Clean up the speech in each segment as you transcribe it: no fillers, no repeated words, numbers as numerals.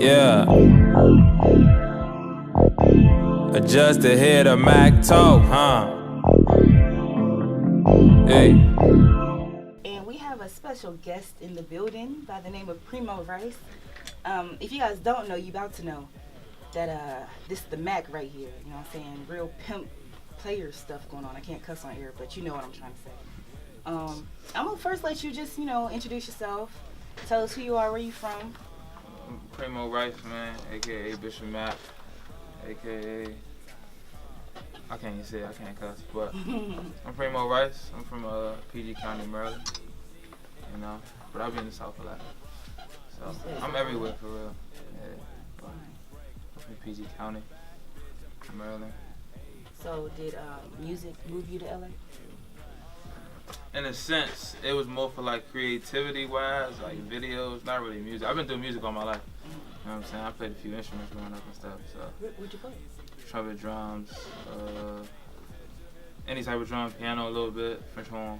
Yeah. Just to hear the Mack talk, huh? Hey. And we have a special guest in the building by the name of Premo Rice. If you guys don't know, you about to know that this is the Mack right here. You know what I'm saying? Real pimp player stuff going on. I can't cuss on air, but you know what I'm trying to say. I'm gonna first let you just, introduce yourself. Tell us who you are, where you from. I'm Premo Rice, man, aka Bishop Mack, aka I can't even say it, I can't cuss, but I'm Premo Rice. I'm from PG County, Maryland, but I'll be in the South a lot. So I'm everywhere for real. Yeah. I'm from PG County, Maryland. So did music move you to LA? In a sense, it was more for like creativity wise, like videos, not really music. I've been doing music all my life. You know what I'm saying? I played a few instruments growing up and stuff. So What'd you play? trumpet, drums, any type of drum, piano a little bit, French horn,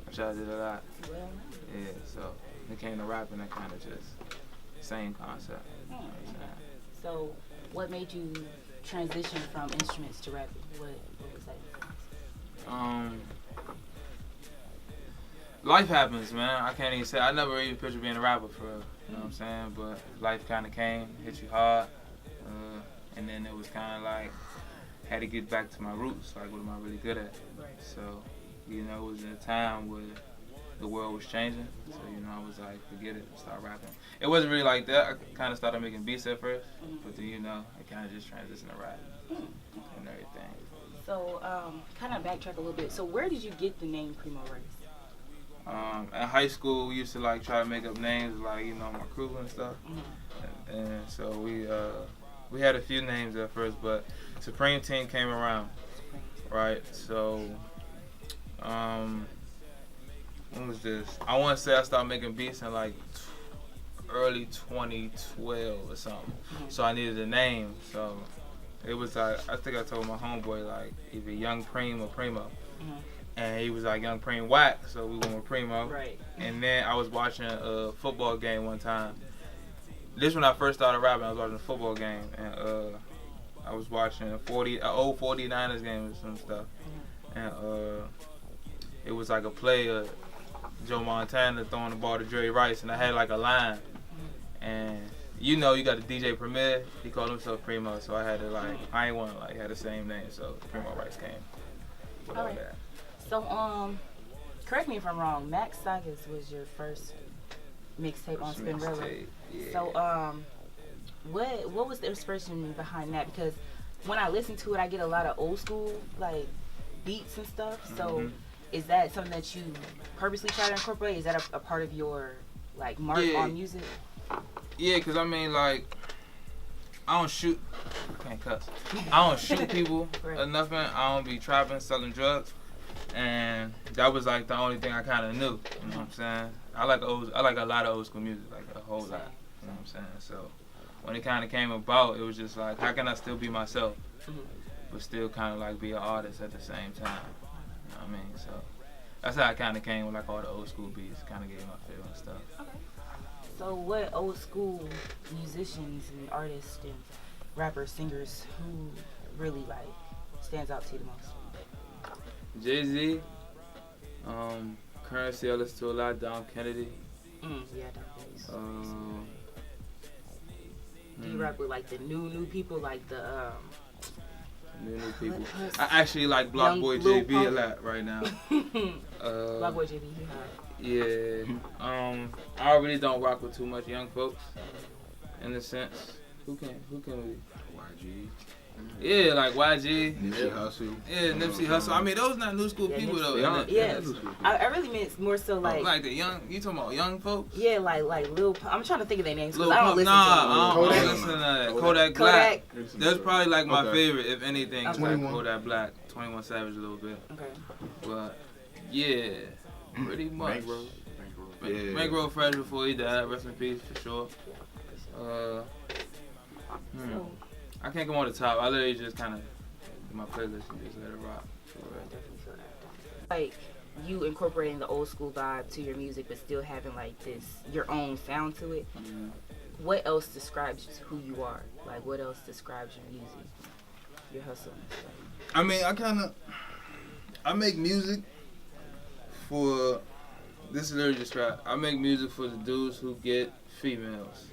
which I did a lot. Well, Yeah, so when it came to rapping, that kind of just same concept. You know what I'm saying? So what made you transition from instruments to rapping? What was that? Life happens, man. I can't even say. I never even pictured being a rapper for real. You know what I'm saying? But life kind of came, hit you hard, and then it was kind of like had to get back to my roots. Like, what am I really good at? Right. So, it was in a time where the world was changing. So, I was like, forget it, start rapping. It wasn't really like that. I kind of started making beats at first, but then it kind of just transitioned to rap and everything. So, kind of backtrack a little bit. So, where did you get the name Premo Rice? In high school, we used to like try to make up names, like my crew and stuff. And so we had a few names at first, but Supreme Team came around, right? So when was this? I want to say I started making beats in like early 2012 or something. So I needed a name. So it was like, I think I told my homeboy like either Young Preem or Premo. And he was like Young Preem Whack, so we went with Premo. Right. And then I was watching a football game one time. This when I first started rapping, I was watching a football game, and I was watching an old 49ers game or some stuff. And it was like a play of Joe Montana throwing the ball to Jerry Rice, and I had like a line. And you got the DJ Premier, he called himself Premo, so I had to I ain't want to have the same name, so Premo Rice came. All right. That. So, correct me if I'm wrong, Mack Sagas was your first mixtape on Spinrilla. Yeah. So, what was the inspiration behind that? Because when I listen to it, I get a lot of old school, beats and stuff. So, is that something that you purposely try to incorporate? Is that a part of your, mark on music? Yeah, because I don't shoot. I can't cuss. I don't shoot people Right. or nothing. I don't be trapping, selling drugs. And that was the only thing I kind of knew. You know what I'm saying? I like a lot of old school music, a whole lot. You know what I'm saying? So when it kind of came about, it was just how can I still be myself, but still kind of be an artist at the same time? You know what I mean? So that's how I kind of came with all the old school beats, kind of gave my feel and stuff. Okay. So what old school musicians and artists and rappers, singers, who really stands out to you the most? Jay-Z, Currency, I listen to a lot. Dom Kennedy. Yeah, Dom Kennedy. Do you rock with the new people, the New people. I actually like Block Boy JB a lot right now. Block Boy JB, yeah. I really don't rock with too much young folks, in a sense. Who can we? YG. Yeah, YG. Nipsey Hussle. Yeah, Nipsey Hussle. I mean, those not new school people though. Yeah. I really meant more so the young. You talking about young folks? Yeah, like Lil Pump. I'm trying to think of their names. Lil I don't Pump. listen I to them. don't listen to that. Kodak Black. That's probably my Okay. favorite, if anything. It's 21. Kodak Black, 21 Savage a little bit. Okay. But yeah, pretty much. Yeah. Bankroll fresh before he died. Rest in peace for sure. I can't come on the top. I literally just kind of my playlist and just let it rock. You incorporating the old school vibe to your music, but still having your own sound to it. what else describes who you are? Like, what else describes your music, your hustle and stuff? I mean, I make music for, this is literally just right. I make music for the dudes who get females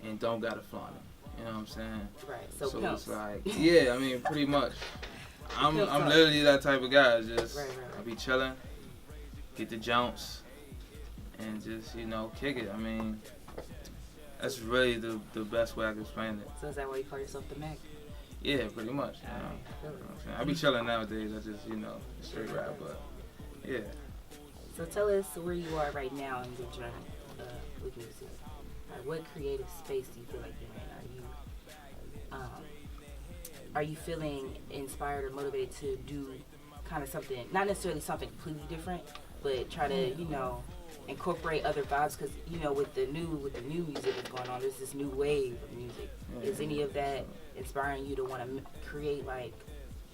and don't gotta flaunt them. You know what I'm saying? Right. So it's like, yeah, I mean, pretty much. I'm literally that type of guy. Just I be chilling, get the jumps, and just kick it. I mean, that's really the best way I can explain it. So is that why you call yourself the Mack? Yeah, pretty much. You know what I'm saying? I be chilling nowadays. I just straight rap, but yeah. So tell us where you are right now in your journey with music. Like, what creative space do you feel like you're in? Are you feeling inspired or motivated to do kind of something, not necessarily something completely different, but try to incorporate other vibes? Because with the new music that's going on, there's this new wave of music. Is any of that inspiring you to want to create like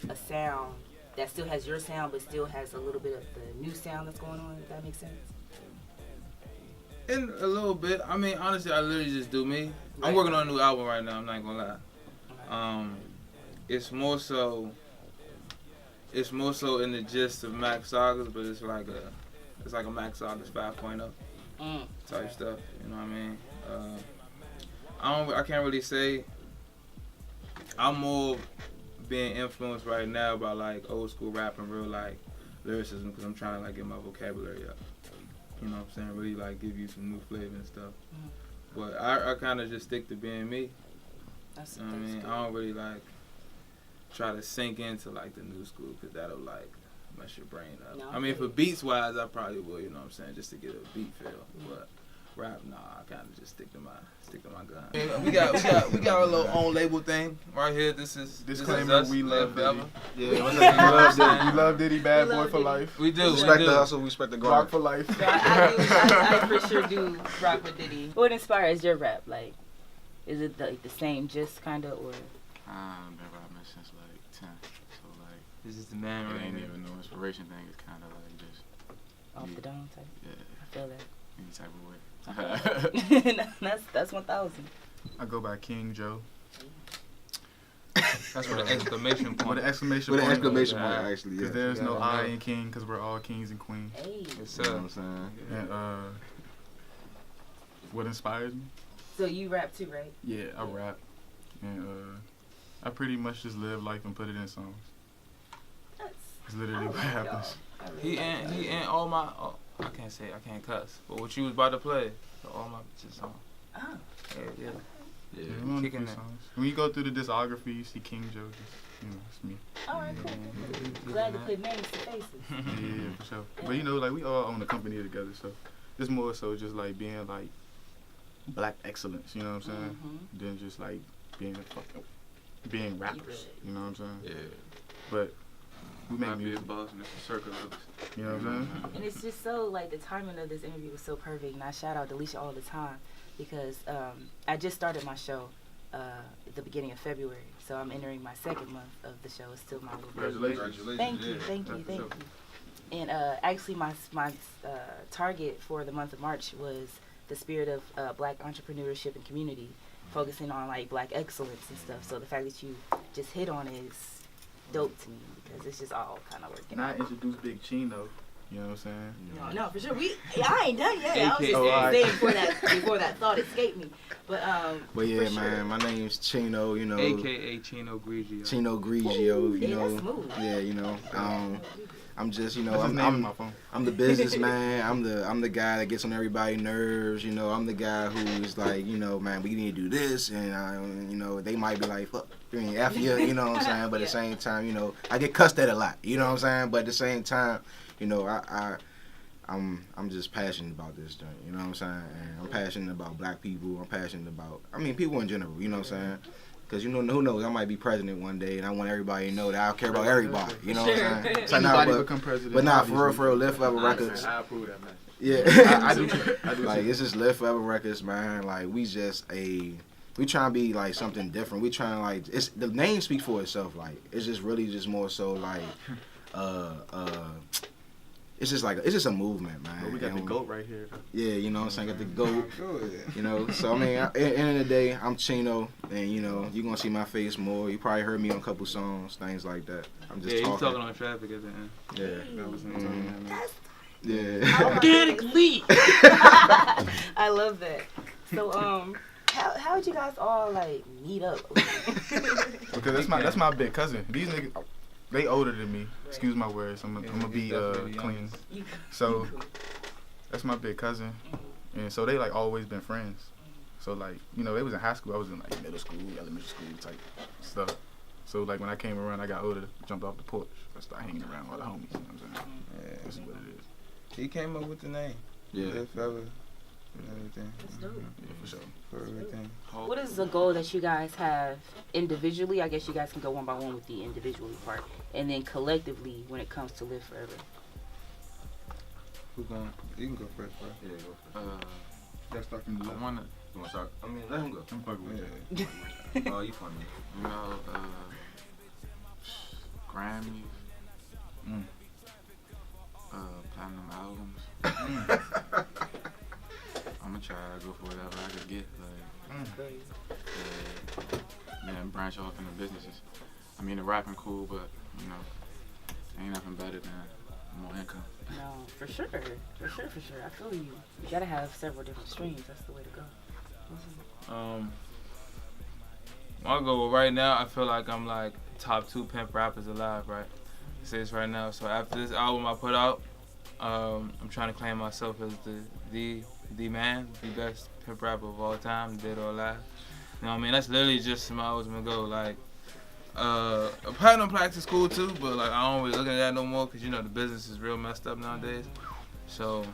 a sound that still has your sound, but still has a little bit of the new sound that's going on? If that makes sense. In a little bit. I mean, honestly, I literally just do me. Right. I'm working on a new album right now. I'm not gonna lie. It's more so in the gist of Mack Sagas, but it's like a Mack Sagas 5.0 type stuff. You know what I mean? I can't really say. I'm more being influenced right now by like old school rap and real like lyricism, because I'm trying to like get my vocabulary up. You know what I'm saying? Really like give you some new flavor and stuff. But I kind of just stick to being me. That's I mean, good. I don't really like try to sink into like the new school, because that'll like mess your brain up. No, I mean, for beats wise, I probably will. You know what I'm saying? Just to get a beat feel. But rap, nah, I kind of just stick to my gun. Yeah, we got our little own label thing right here. This is Disclaimer: us. we love Diddy. Yeah, We love Diddy. We love Diddy. Bad We boy love for Diddy. life. We do. respect we the do. hustle, respect the Rock grind. for life. So I for sure do rock with Diddy. What inspires your rap? Like, is it the same gist kind of, or? I've been rapping since like 10, so like This is the man it right ain't here. even no inspiration thing. It's kind of like just Off the dome type. yeah, I feel any type of way. that's 1,000. I go by King Joe. That's with an exclamation point. With an exclamation With an point. exclamation Yeah. point, actually. Because Yeah. there's no Yeah, I yeah. in King, because we're all kings and queens. Hey. Yes, You know what sir. I'm saying? And what inspires me? So you rap too, right? Yeah, I rap. And I pretty much just live life and put it in songs. That's. It's literally what happens. He and all my. Oh, I can't cuss. But what you was about to play, all my bitches song. Oh. Yeah. Yeah, we on kicking different it. songs. When you go through the discography, you see King Joe, just, it's me. All right, cool. Glad to put names to faces. Yeah, for sure. But like we all own the company together, so it's more so just like being like black excellence, you know what I'm saying? Than just like being rappers, you know what I'm saying? Yeah. But we make Might be a music, boss, Mr. Circle Looks. you know what I'm saying? And it's just so, like, the timing of this interview was so perfect. And I shout out Delisha all the time because I just started my show at the beginning of February. So I'm entering my second month of the show. It's still my little baby. Congratulations. Thank you. And actually, my target for the month of March was the spirit of black entrepreneurship and community, focusing on like black excellence and stuff. So the fact that you just hit on it is dope to me because it's just all kind of working And I out. introduced Big Chino, you know what I'm saying? No, for sure. I ain't done yet. I was just AKA. saying before that thought escaped me. But yeah, for man, my name's Chino, you know. AKA Chino Grigio. Chino Grigio, Ooh, you yeah, know. that's smooth. Yeah, you know. I'm just, you know, That's his name on my I'm phone. I'm the businessman. I'm the guy that gets on everybody's nerves. You know, I'm the guy who's like, you know, man, we need to do this, and you know, they might be like, fuck, F you, you know what I'm saying? But at the same time, you know, I get cussed at a lot. You know what I'm saying? But at the same time, you know, I'm just passionate about this joint. You know what I'm saying? And I'm passionate about black people. I'm passionate about, people in general. You know what I'm saying? Because, you know, who knows, I might be president one day, and I want everybody to know that I care about everybody. You know what I'm saying? So Anybody become president. but not obviously. for real, Live Forever Records. I approve that message. Yeah. I do too. Like, it's just Live Forever Records, man. Like, we trying to be, like, something different. We trying to, like, the name speaks for itself. Like, it's just really just more so, like, it's just a movement, man. But we got the GOAT right here. Yeah, you know what I'm saying? Got the GOAT. Good. You know, so I mean, at the end of the day, I'm Chino, and you know, you're gonna see my face more. You probably heard me on a couple songs, things like that. I'm just Yeah, talking. he's talking on traffic at the end. Yeah. That was him talking. Yeah. Organically. I love that. So how'd you guys all like meet up? Because that's my big cousin. These niggas, they older than me. Excuse my words. I'm gonna be clean. So that's my big cousin, and so they like always been friends. So like, you know, they was in high school. I was in like middle school, elementary school type stuff. So like when I came around, I got older, jumped off the porch, I started hanging around with all the homies. You know what I'm saying? Yeah, This is what it is. he came up with the name. Yeah. If ever, and everything. That's dope. Yeah, for sure. For everything. What is the goal that you guys have individually? I guess you guys can go one by one with the individually part, and then collectively when it comes to Live Forever. Who going? You can go first, bro. Yeah, go first. Let's start from the I left. wanna, You want to start? I mean, let him go. I'm fucking with you. Yeah. Oh, you funny. you know, Grammy, platinum albums. I'ma try to go for whatever I could get. Like, then branch off into businesses. I mean, the rapping cool, but you know, ain't nothing better than more income. No, for sure. I feel you. You gotta have several different streams. That's the way to go. My goal right now, I feel like I'm like top 2 pimp rappers alive, right? This right now. So after this album I put out, I'm trying to claim myself as the man, the best pimp rapper of all time, dead or alive. You know what I mean? That's literally just my ultimate goal. Like, a platinum plaques is cool too, but like I don't really look at that no more because you know the business is real messed up nowadays. So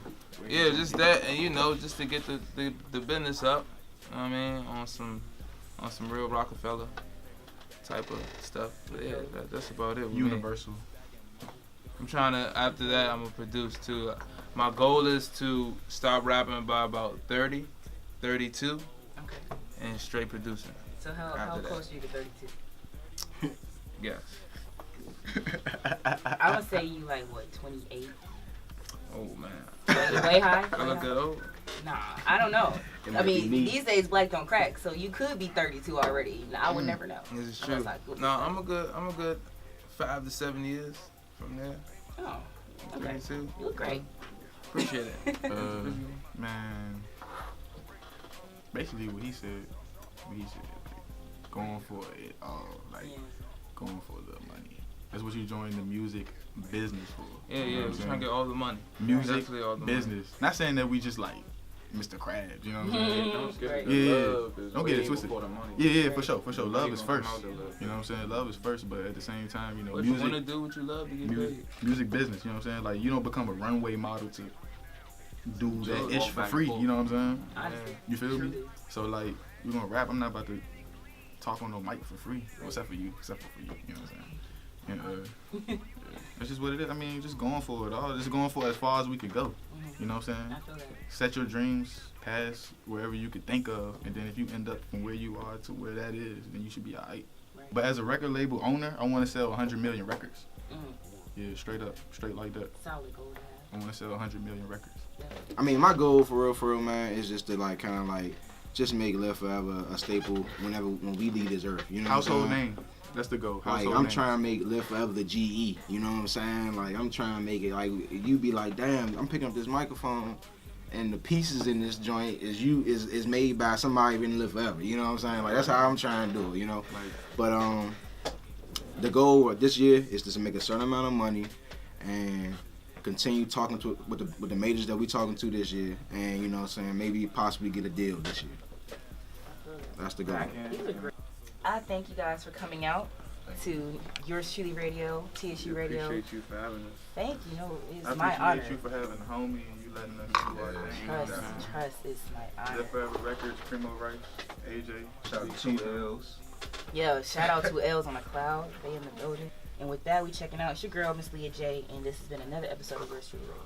yeah, just that, and you know, just to get the business up. You know what I mean? On some real Rockefeller type of stuff. But yeah, that's about it. with me. Universal. I'm trying to, after that, I'm going to produce too. My goal is to stop rapping by about 30, 32, Okay. and straight producing. So how After that. close are you to 32? Yes. I would say you like what, 28? Oh, man. Way high? I look that old. Nah, I don't know. It I might be mean, me. these days black don't crack, so you could be 32 already. I would never know. This is true. Unless I Google No, it. I'm a good 5 to 7 years from there. Oh, okay. 32. You look great. Appreciate it. Man, basically what he said, going for it all, like Yeah. going for the money. That's what you join the music business for. Yeah, You know yeah, what we're I'm trying saying? to get all the money. Music Definitely all the money. business. Not saying that we just like Mr. Krabs, you know what I'm saying? Don't skip Right. it. Yeah, Love is don't get it way twisted. before the money. Yeah, for sure. The Love money is gonna first. come out the love. You know what I'm saying? Love is first, but at the same time, you know, What you want to music, do, what you love to get paid. music business. You know what I'm saying? Like you don't become a runway model to do that Just ish walk for back and free. forth. You know what I'm saying? Honestly. You feel me? Truly. So like, we gonna rap. I'm not about to talk on no mic for free, except for you. You know what I'm saying? And yeah, that's just what it is. I mean, just going for it all. Just going for as far as we could go. You know what I'm saying? I feel that. Set your dreams past wherever you could think of, and then if you end up from where you are to where that is, then you should be alright. Right. But as a record label owner, I want to sell 100 million records. Mm, Yeah, straight up, straight like that. solid goal to I want to sell 100 million records. have. I mean, my goal for real, man, is just to like kind of like just make Live Forever a staple when we leave this earth. You know, Household what I'm saying? name. That's the goal. Like Household I'm name. trying to make Live Forever the GE. You know what I'm saying? Like I'm trying to make it like you be like, damn, I'm picking up this microphone, and the pieces in this joint is made by somebody in Live Forever. You know what I'm saying? Like that's how I'm trying to do it. You know. Like, But the goal this year is to make a certain amount of money and continue talking with the majors that we talking to this year, and you know what I'm saying, maybe possibly get a deal this year. That's the goal. You look great. I thank you guys for coming out to Yours Truly Radio, TSU Radio. appreciate you for having us. Thank you. No, it's I my appreciate honor. you for having a homie and you letting us do our thing. Trust is my honor. Live Forever Records, Premo Rice, AyeJay, Shout out to Chino. L's. Yo, shout out to L's on the cloud. They in the building. And with that, we checking out. It's your girl, Miss AyeJay, and this has been another episode of Yours Truly Radio.